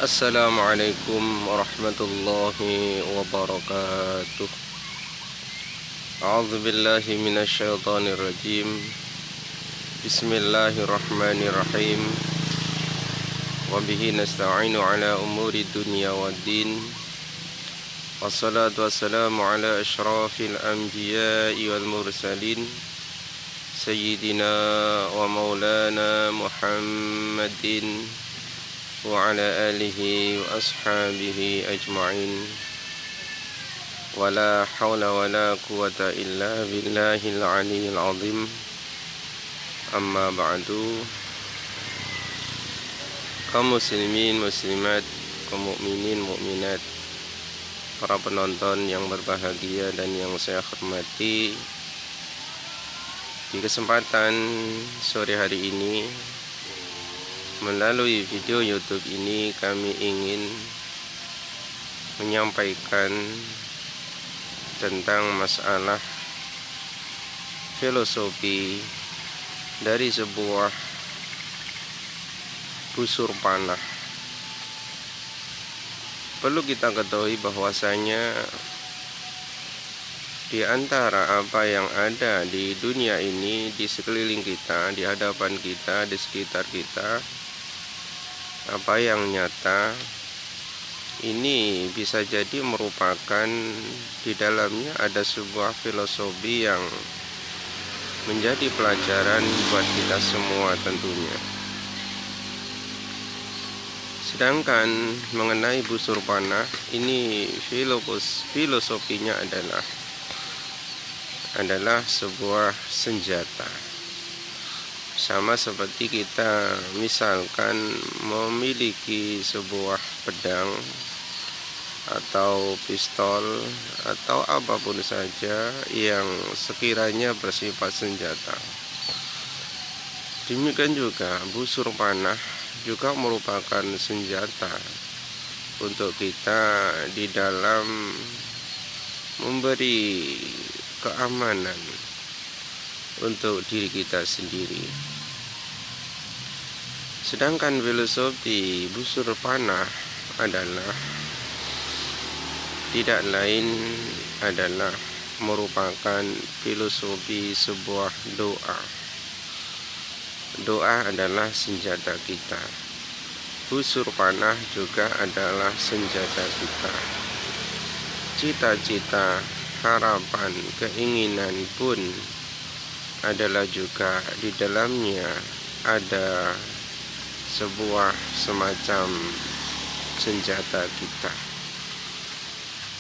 Assalamualaikum warahmatullahi wabarakatuh. A'udzu billahi minasyaitonir rajim. Bismillahirrahmanirrahim. Wa bihi nasta'inu ala umuri dunya waddin. Wassalatu wassalamu ala asyrafil anbiya'i wal mursalin sayyidina wa maulana Muhammadin wa ala alihi wa ashabihi ajma'in. Wala hawla wala quwata illa billahil aliyyil azim. Amma ba'du. Kaum muslimin muslimat, kaum mukminin mukminat, para penonton yang berbahagia dan yang saya hormati, di kesempatan sore hari ini melalui video YouTube ini kami ingin menyampaikan tentang masalah filosofi dari sebuah busur panah. Perlu kita ketahui bahwasanya di antara apa yang ada di dunia ini, di sekeliling kita, di hadapan kita, di sekitar kita, apa yang nyata ini bisa jadi merupakan di dalamnya ada sebuah filosofi yang menjadi pelajaran buat kita semua tentunya. Sedangkan mengenai busur panah ini, filosofinya adalah sebuah senjata. Sama seperti kita misalkan memiliki sebuah pedang atau pistol atau apapun saja yang sekiranya bersifat senjata. Demikian juga busur panah juga merupakan senjata untuk kita di dalam memberi keamanan untuk diri kita sendiri. Sedangkan filosofi busur panah adalah tidak lain adalah merupakan filosofi sebuah doa. Doa adalah senjata kita. Busur panah juga adalah senjata kita. Cita-cita, harapan, keinginan pun adalah juga di dalamnya ada sebuah semacam senjata kita.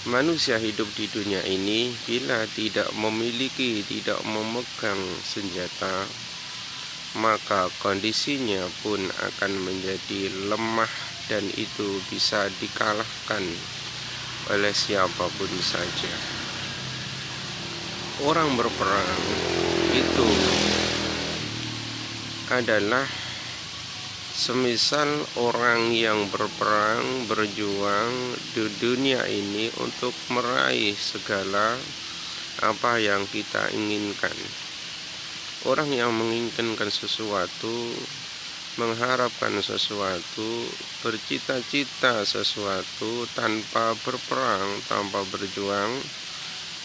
Manusia hidup di dunia ini bila tidak memegang senjata, maka kondisinya pun akan menjadi lemah dan itu bisa dikalahkan oleh siapapun saja. Orang berperang itu adalah semisal orang yang berperang, berjuang di dunia ini untuk meraih segala apa yang kita inginkan. Orang yang menginginkan sesuatu, mengharapkan sesuatu, bercita-cita sesuatu tanpa berperang, tanpa berjuang,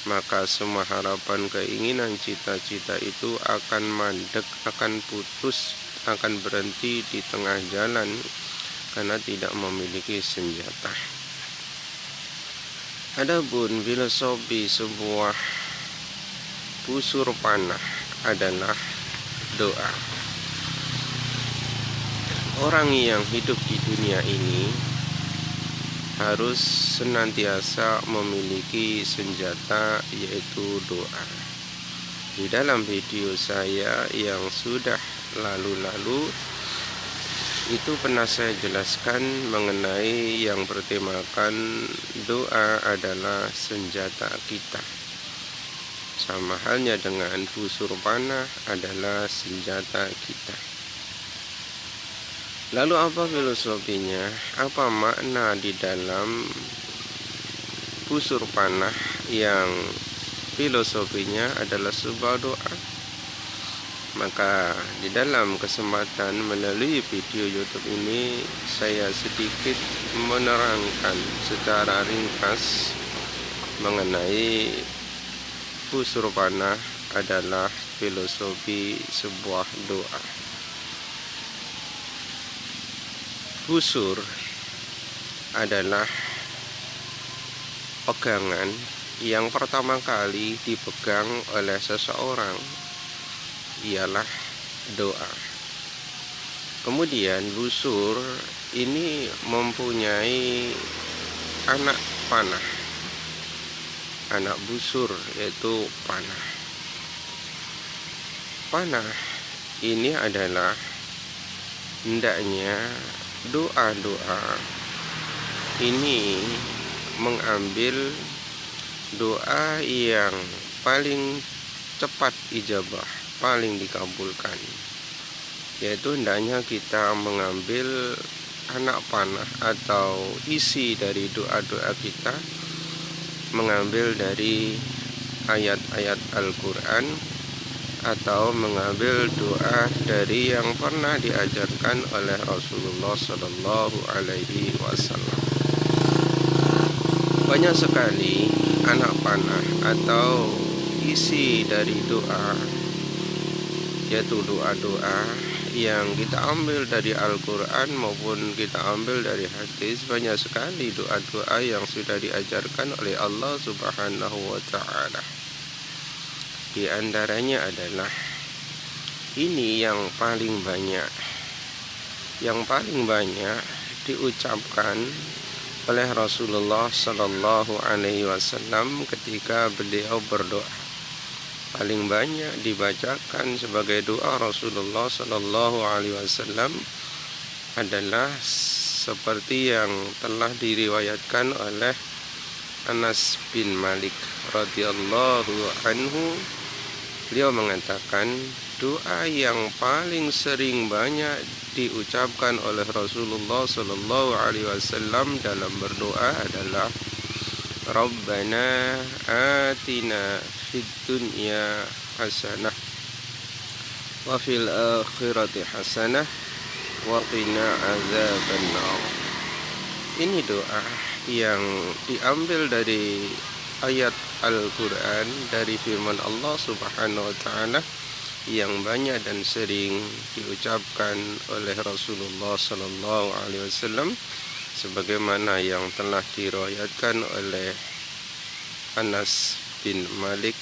maka semua harapan, keinginan, cita-cita itu akan mandek, akan putus, akan berhenti di tengah jalan karena tidak memiliki senjata. Adapun filosofi sebuah busur panah adalah doa. Orang yang hidup di dunia ini harus senantiasa memiliki senjata, yaitu doa. Di dalam video saya yang sudah lalu itu pernah saya jelaskan mengenai yang bertemakan doa adalah senjata kita. Sama halnya dengan busur panah adalah senjata kita. Lalu apa filosofinya? Apa makna di dalam busur panah yang filosofinya adalah sebuah doa? Maka di dalam kesempatan melalui video YouTube ini saya sedikit menerangkan secara ringkas mengenai busur panah adalah filosofi sebuah doa. Busur adalah pegangan yang pertama kali dipegang oleh seseorang, ialah doa. Kemudian busur ini mempunyai anak panah, anak busur yaitu panah. Panah ini adalah hendaknya doa-doa ini mengambil doa yang paling cepat ijabah, paling dikabulkan, yaitu hendaknya kita mengambil anak panah atau isi dari doa-doa kita, mengambil dari ayat-ayat Al-Quran atau mengambil doa dari yang pernah diajarkan oleh Rasulullah Shallallahu Alaihi Wasallam. Banyak sekali anak panah atau isi dari doa, yaitu doa-doa yang kita ambil dari Al-Quran maupun kita ambil dari hadis. Banyak sekali doa-doa yang sudah diajarkan oleh Allah Subhanahu wa Ta'ala. Di antaranya adalah ini yang paling banyak diucapkan oleh Rasulullah Sallallahu Alaihi Wasallam ketika beliau berdoa. Paling banyak dibacakan sebagai doa Rasulullah Sallallahu Alaihi Wasallam adalah seperti yang telah diriwayatkan oleh Anas bin Malik radhiyallahu anhu. Beliau mengatakan doa yang paling sering banyak diucapkan oleh Rasulullah Sallallahu Alaihi Wasallam dalam berdoa adalah Rabbana atina fid dunya hasanah wa fil akhirati hasanah wa qina azabannar. Ini doa yang diambil dari ayat Al-Quran, dari firman Allah Subhanahu wa Ta'ala yang banyak dan sering diucapkan oleh Rasulullah Sallallahu Alaihi Wasallam, sebagaimana yang telah diriwayatkan oleh Anas bin Malik,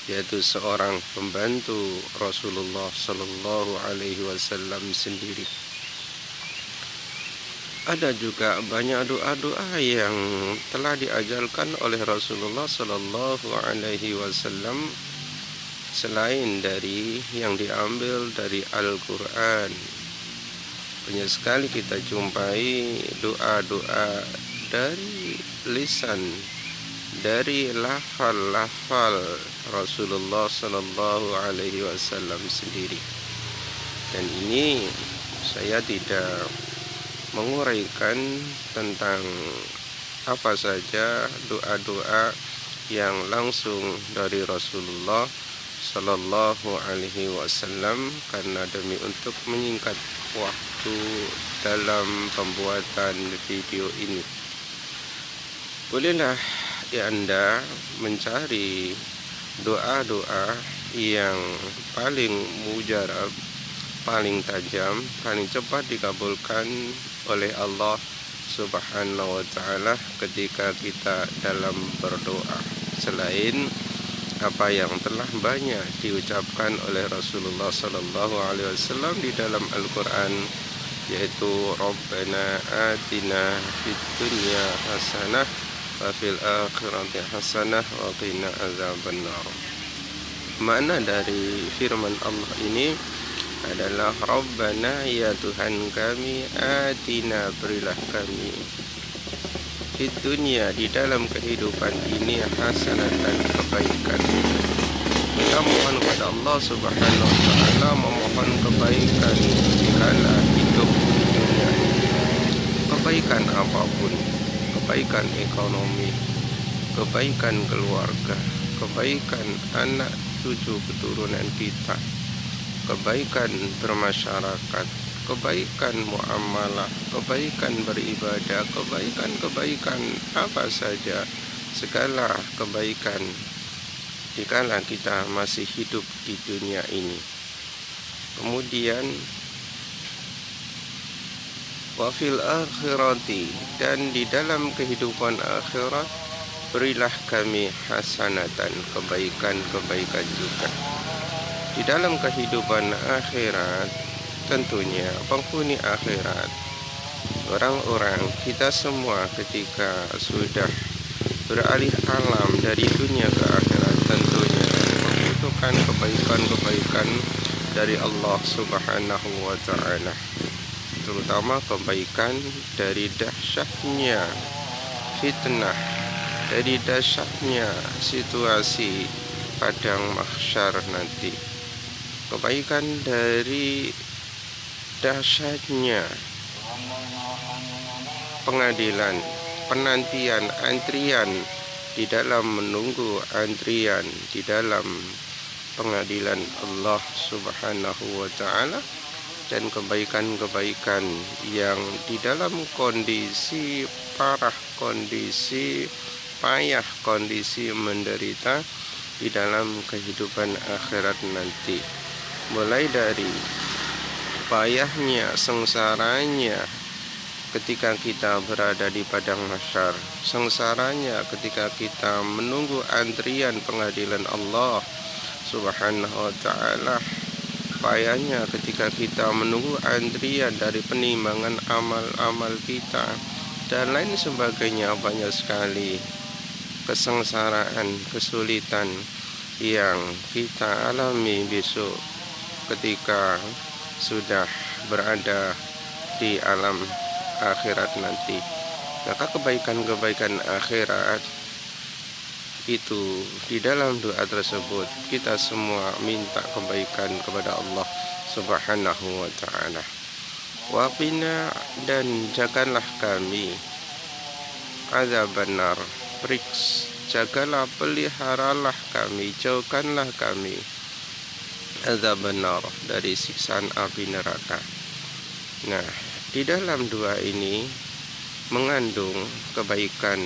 yaitu seorang pembantu Rasulullah Sallallahu Alaihi Wasallam sendiri. Ada juga banyak doa-doa yang telah diajarkan oleh Rasulullah Sallallahu Alaihi Wasallam selain dari yang diambil dari Al-Quran. Banyak sekali kita jumpai doa-doa dari lisan, dari lafal-lafal Rasulullah Sallallahu Alaihi Wasallam sendiri. Dan ini saya tidak menguraikan tentang apa saja doa-doa yang langsung dari Rasulullah Sallallahu Alaihi Wasallam, karena demi untuk menyingkat waktu dalam pembuatan video ini. Bolehlah Anda mencari doa-doa yang paling mujarab, paling tajam, paling cepat dikabulkan oleh Allah Subhanahu wa Ta'ala ketika kita dalam berdoa, selain apa yang telah banyak diucapkan oleh Rasulullah Sallallahu Alaihi Wasallam di dalam Al-Quran, yaitu Rabbana atina fid dunya hasanah wa fil akhirati hasanah wa qina azabannar. Makna dari firman Allah ini adalah Rabbana, ya Tuhan kami, atina, berilah kami, di dunia, di dalam kehidupan ini, hasanatan, kebaikan. Kita mohon kepada Allah Subhanahu wa Ta'ala, memohon kebaikan kala hidup di dunia ini. Kebaikan apapun, kebaikan ekonomi, kebaikan keluarga, kebaikan anak cucu keturunan kita, kebaikan bermasyarakat, kebaikan muamalah, kebaikan beribadah, kebaikan apa saja, segala kebaikan dikala kita masih hidup di dunia ini. Kemudian wafil akhirati, dan di dalam kehidupan akhirat berilah kami hasanatan, kebaikan juga. Di dalam kehidupan akhirat tentunya penghuni akhirat, orang-orang kita semua ketika sudah beralih alam dari dunia ke akhirat tentunya membutuhkan kebaikan dari Allah Subhanahu wa ta'ala, terutama kebaikan dari dahsyatnya fitnah, dari dahsyatnya situasi padang mahsyar nanti, kebaikan dari dahsyatnya pengadilan, penantian, antrian di dalam menunggu antrian di dalam pengadilan Allah Subhanahu wa ta'ala, dan kebaikan yang di dalam kondisi parah, kondisi payah, kondisi menderita di dalam kehidupan akhirat nanti, mulai dari payahnya, sengsaranya ketika kita berada di padang mahsyar, sengsaranya ketika kita menunggu antrian pengadilan Allah Subhanahu wa ta'ala, payahnya ketika kita menunggu antrian dari penimbangan amal-amal kita, dan lain sebagainya. Banyak sekali kesengsaraan, kesulitan yang kita alami besok ketika sudah berada di alam akhirat nanti. Maka kebaikan akhirat itu di dalam doa tersebut kita semua minta kebaikan kepada Allah Subhanahu wa ta'ala. Waqina, dan jagalah kami azabannar, jagalah, peliharalah kami, jauhkanlah kami azabannar, dari siksaan api neraka. Nah, di dalam doa ini mengandung kebaikan,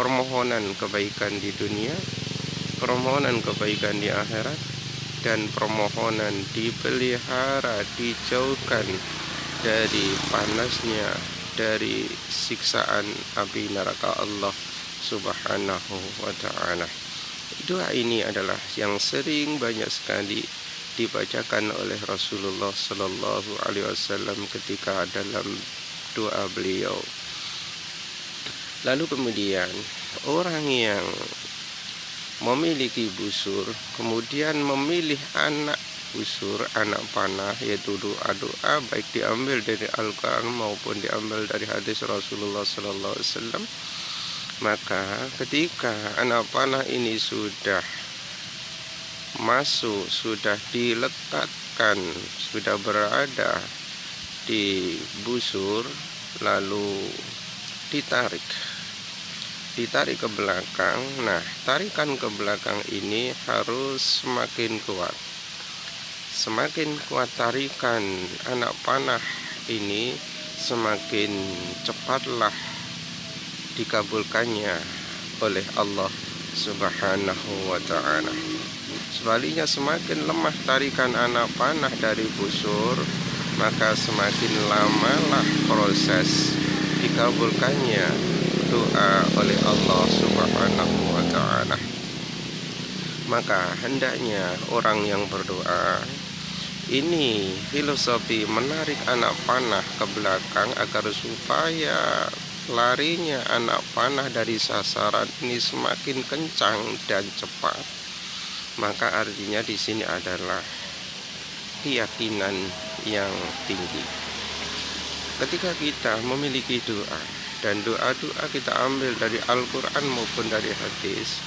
permohonan kebaikan di dunia, permohonan kebaikan di akhirat, dan permohonan dipelihara, dijauhkan dari panasnya, dari siksaan api neraka Allah Subhanahu wa ta'ala. Doa ini adalah yang sering banyak sekali dibacakan oleh Rasulullah Sallallahu Alaihi Wasallam ketika dalam doa beliau. Lalu kemudian orang yang memiliki busur kemudian memilih anak busur, anak panah, yaitu doa-doa baik diambil dari Al-Quran maupun diambil dari hadis Rasulullah Sallallahu Alaihi Wasallam. Maka ketika anak panah ini sudah masuk, sudah dilekatkan, sudah berada di busur, lalu ditarik ke belakang. Nah, tarikan ke belakang ini harus semakin kuat. Semakin kuat tarikan anak panah ini, semakin cepatlah dikabulkannya oleh Allah Subhanahu wa ta'ala. Sebaliknya, semakin lemah tarikan anak panah dari busur, maka semakin lamalah proses dikabulkannya doa oleh Allah Subhanahu wa ta'ala. Maka hendaknya orang yang berdoa ini filosofi menarik anak panah ke belakang agar supaya larinya anak panah dari sasaran ini semakin kencang dan cepat. Maka artinya di sini adalah keyakinan yang tinggi. Ketika kita memiliki doa, dan doa-doa kita ambil dari Al-Quran maupun dari hadis,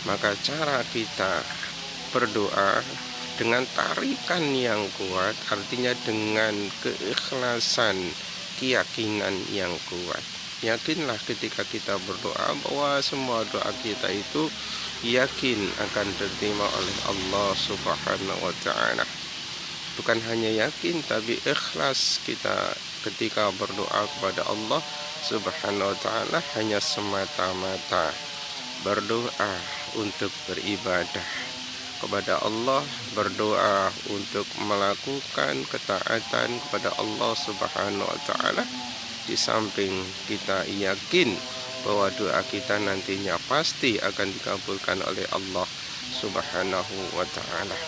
maka cara kita berdoa dengan tarikan yang kuat, artinya dengan keikhlasan, keyakinan yang kuat. Yakinlah ketika kita berdoa bahwa semua doa kita itu yakin akan diterima oleh Allah Subhanahu wa ta'ala. bukan hanya yakin tapi ikhlas kita ketika berdoa kepada Allah Subhanahu wa ta'ala, hanya semata-mata berdoa untuk beribadah kepada Allah, berdoa untuk melakukan ketaatan kepada Allah Subhanahu wa ta'ala. Di samping kita yakin bahwa doa kita nantinya pasti akan dikabulkan oleh Allah Subhanahu wa ta'ala.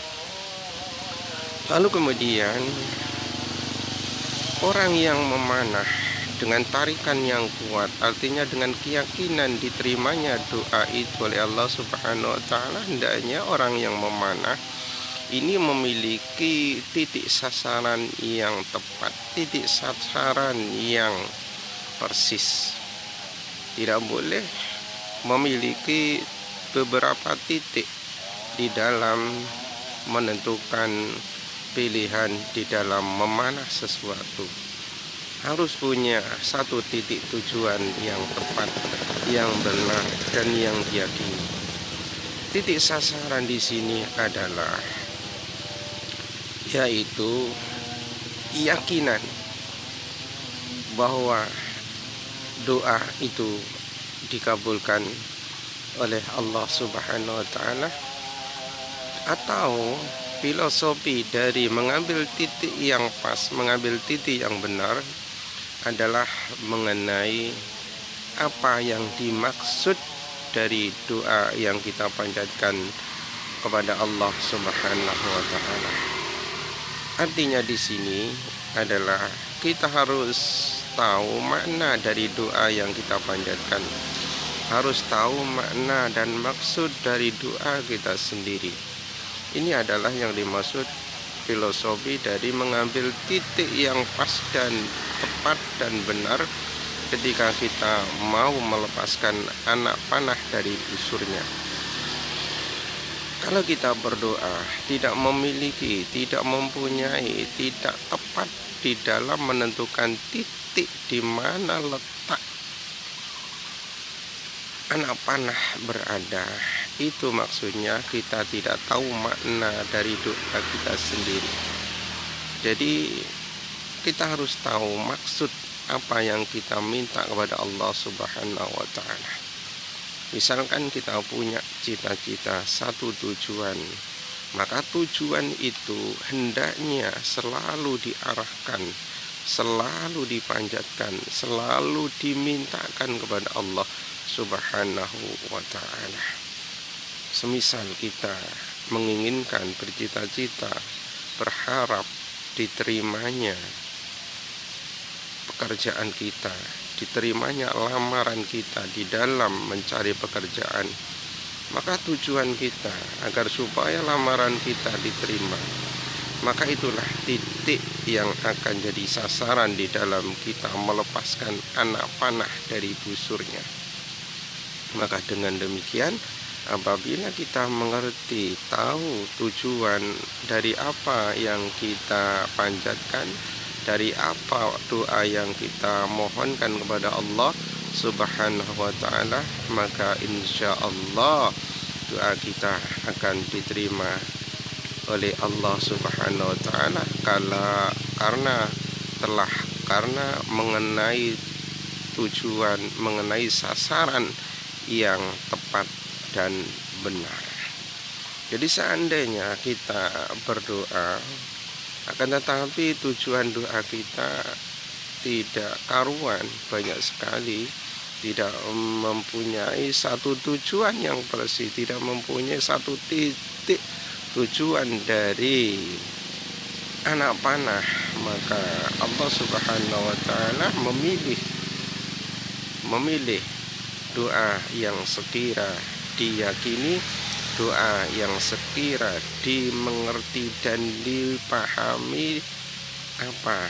Lalu kemudian orang yang memanah dengan tarikan yang kuat, artinya dengan keyakinan diterimanya doa itu oleh Allah Subhanahu wa ta'ala, hendaknya orang yang memanah ini memiliki titik sasaran yang tepat, titik sasaran yang persis. Tidak boleh memiliki beberapa titik di dalam menentukan pilihan di dalam memanah sesuatu. Harus punya satu titik tujuan yang tepat, yang benar, dan yang diyakini. Titik sasaran di sini adalah yaitu keyakinan bahwa doa itu dikabulkan oleh Allah Subhanahu wa ta'ala, atau filosofi dari mengambil titik yang pas, mengambil titik yang benar adalah mengenai apa yang dimaksud dari doa yang kita panjatkan kepada Allah Subhanahu wa ta'ala. Artinya di sini adalah kita harus tahu makna dari doa yang kita panjatkan, harus tahu makna dan maksud dari doa kita sendiri. Ini adalah yang dimaksud filosofi dari mengambil titik yang pas dan tepat dan benar ketika kita mau melepaskan anak panah dari busurnya. Kalau kita berdoa tidak memiliki, tidak mempunyai, tidak tepat di dalam menentukan titik di mana letak anak panah berada, itu maksudnya kita tidak tahu makna dari doa kita sendiri. Jadi kita harus tahu maksud apa yang kita minta kepada Allah Subhanahu wa ta'ala. Misalkan kita punya cita-cita, satu tujuan, maka tujuan itu hendaknya selalu diarahkan, selalu dipanjatkan, selalu dimintakan kepada Allah Subhanahu wa ta'ala. Semisal kita menginginkan, bercita-cita, berharap diterimanya pekerjaan kita, diterimanya lamaran kita di dalam mencari pekerjaan, maka tujuan kita agar supaya lamaran kita diterima, maka itulah titik yang akan jadi sasaran di dalam kita melepaskan anak panah dari busurnya. Maka dengan demikian, apabila kita mengerti, tahu tujuan dari apa yang kita panjatkan, dari apa doa yang kita mohonkan kepada Allah Subhanahu wa ta'ala, maka insya Allah doa kita akan diterima oleh Allah Subhanahu wa ta'ala karena mengenai tujuan, mengenai sasaran yang tepat dan benar. Jadi seandainya kita berdoa, akan tetapi tujuan doa kita tidak karuan, banyak sekali, tidak mempunyai satu tujuan yang persis, tidak mempunyai satu titik tujuan dari anak panah, maka Allah Subhanahu wa ta'ala memilih doa yang sekira diyakini, doa yang sekira dimengerti dan dipahami apa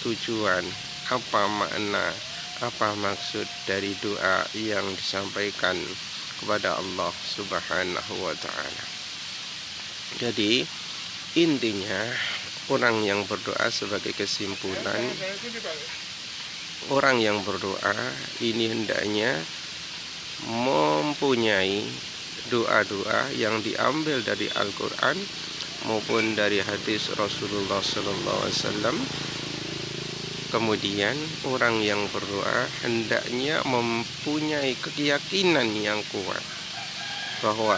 tujuan, apa makna, apa maksud dari doa yang disampaikan kepada Allah Subhanahu wa ta'ala. Jadi intinya, orang yang berdoa, sebagai kesimpulan, orang yang berdoa ini hendaknya mempunyai doa-doa yang diambil dari Al-Quran maupun dari hadis Rasulullah SAW. Kemudian orang yang berdoa hendaknya mempunyai keyakinan yang kuat bahwa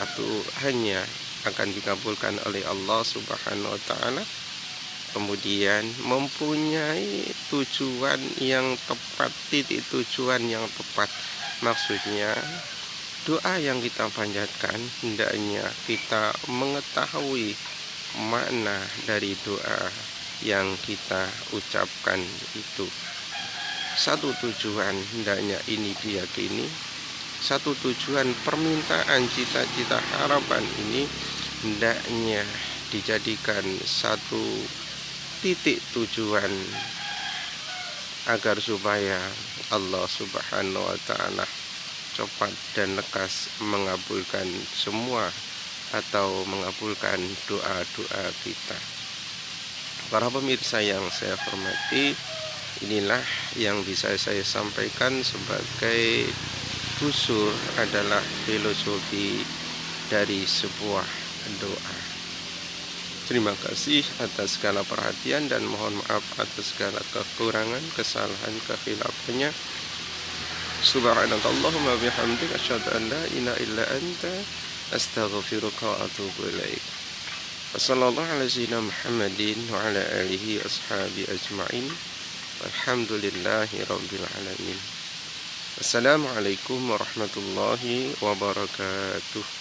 hanya akan dikabulkan oleh Allah Subhanahu wa taala. Kemudian mempunyai tujuan yang tepat, titik tujuan yang tepat. Maksudnya doa yang kita panjatkan hendaknya kita mengetahui makna dari doa yang kita ucapkan itu. Satu tujuan hendaknya ini diyakini, satu tujuan permintaan, cita-cita, harapan ini hendaknya dijadikan satu titik tujuan agar supaya Allah Subhanahu wa taala cepat dan lekas mengabulkan semua atau mengabulkan doa-doa kita. Para pemirsa yang saya hormati, inilah yang bisa saya sampaikan sebagai busur adalah filosofi dari sebuah doa. Terima kasih atas segala perhatian dan mohon maaf atas segala kekurangan, kesalahan, kekhilafannya. Subhanakallahumma bihamdika asyhadu an la ilaha illa anta astaghfiruka wa atubu ilaik. Wassallallahu ala sayyidina Muhammadin wa ala alihi ashabi ajma'in. Walhamdulillahi rabbil alamin. Assalamualaikum warahmatullahi wabarakatuh.